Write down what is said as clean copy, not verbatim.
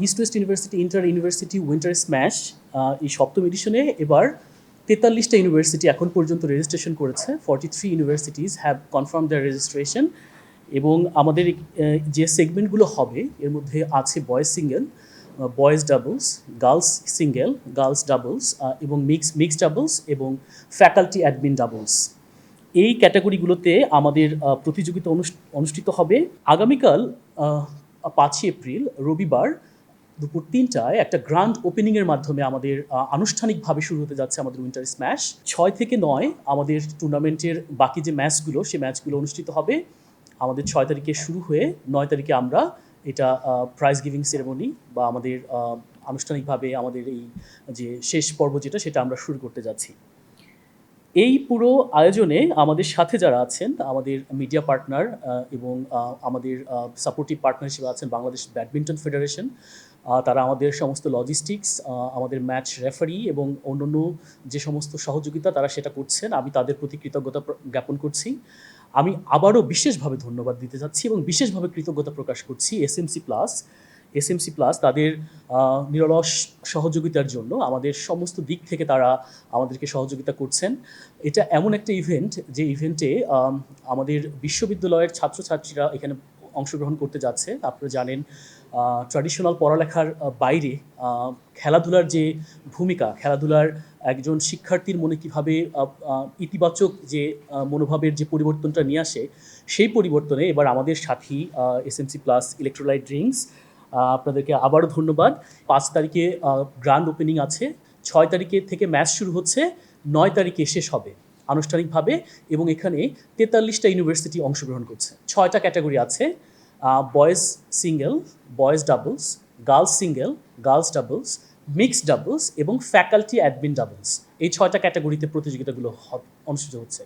East West university inter university winter smash এই সপ্তম এডিশনে এবার 43টা ইউনিভার্সিটি এখন পর্যন্ত রেজিস্ট্রেশন করেছে। 43 universities have confirm their registration এবং আমাদের যে সেগমেন্টগুলো হবে এর মধ্যে আছে boys single, boys doubles, girls single, girls doubles এবং মিক্সড ডাবলস এবং ফ্যাকাল্টি অ্যাডমিন ডাবলস। এই ক্যাটাগরিগুলোতে আমাদের প্রতিযোগিতা অনুষ্ঠিত হবে আগামীকাল 5 এপ্রিল রবিবার দুপুর 3টায় একটা গ্র্যান্ড ওপেনিংয়ের মাধ্যমে আমাদের আনুষ্ঠানিকভাবে শুরু হতে যাচ্ছে আমাদের উইন্টার স্ম্যাশ। 6 থেকে 9 আমাদের টুর্নামেন্টের বাকি যে ম্যাচগুলো সেই ম্যাচগুলো অনুষ্ঠিত হবে। আমাদের 6 তারিখে শুরু হয়ে 9 তারিখে আমরা এটা প্রাইজ গিভিং সেরেমনি বা আমাদের আনুষ্ঠানিকভাবে আমাদের এই যে শেষ পর্ব যেটা সেটা আমরা শুরু করতে যাচ্ছি। এই পুরো আয়োজনে আমাদের সাথে যারা আছেন আমাদের মিডিয়া পার্টনার এবং আমাদের সাপোর্টিভ পার্টনার হিসেবে আছেন বাংলাদেশ ব্যাডমিন্টন ফেডারেশন। তারা আমাদের সমস্ত লজিস্টিক্স, আমাদের ম্যাচ রেফারি এবং অন্যান্য যে সমস্ত সহযোগিতা তারা সেটা করছেন, আমি তাদের প্রতি কৃতজ্ঞতা জ্ঞাপন করছি। আমি আবারও বিশেষভাবে ধন্যবাদ দিতে চাচ্ছি এবং বিশেষভাবে কৃতজ্ঞতা প্রকাশ করছি এসএমসি প্লাস তাদের নিরলস সহযোগিতার জন্য। আমাদের সমস্ত দিক থেকে তারা আমাদেরকে সহযোগিতা করছেন। এটা এমন একটা ইভেন্ট যে ইভেন্টে আমাদের বিশ্ববিদ্যালয়ের ছাত্রছাত্রীরা এখানে অংশগ্রহণ করতে যাচ্ছে। আপনারা জানেন ট্র্যাডিশনাল পড়ালেখার বাইরে খেলাধুলার যে ভূমিকা, খেলাধুলার একজন শিক্ষার্থীর মনে কীভাবে ইতিবাচক যে মনোভাবের যে পরিবর্তনটা নিয়ে আসে, সেই পরিবর্তনে এবার আমাদের সাথী এসএমসি প্লাস ইলেকট্রোলাইট ড্রিঙ্কস। আপনাদেরকে আবারও ধন্যবাদ। 5 তারিখে গ্র্যান্ড ওপেনিং আছে, 6 তারিখে থেকে ম্যাচ শুরু হচ্ছে, 9 তারিখে শেষ হবে আনুষ্ঠানিকভাবে এবং এখানে 43টা ইউনিভার্সিটি অংশগ্রহণ করছে। 6টা ক্যাটাগরি আছে, boys single, boys doubles, girls single, girls doubles, mixed doubles এবং ফ্যাকাল্টি অ্যাডমিন ডাবলস। এই 6টা ক্যাটাগরিতে প্রতিযোগিতাগুলো অনুষ্ঠিত হচ্ছে।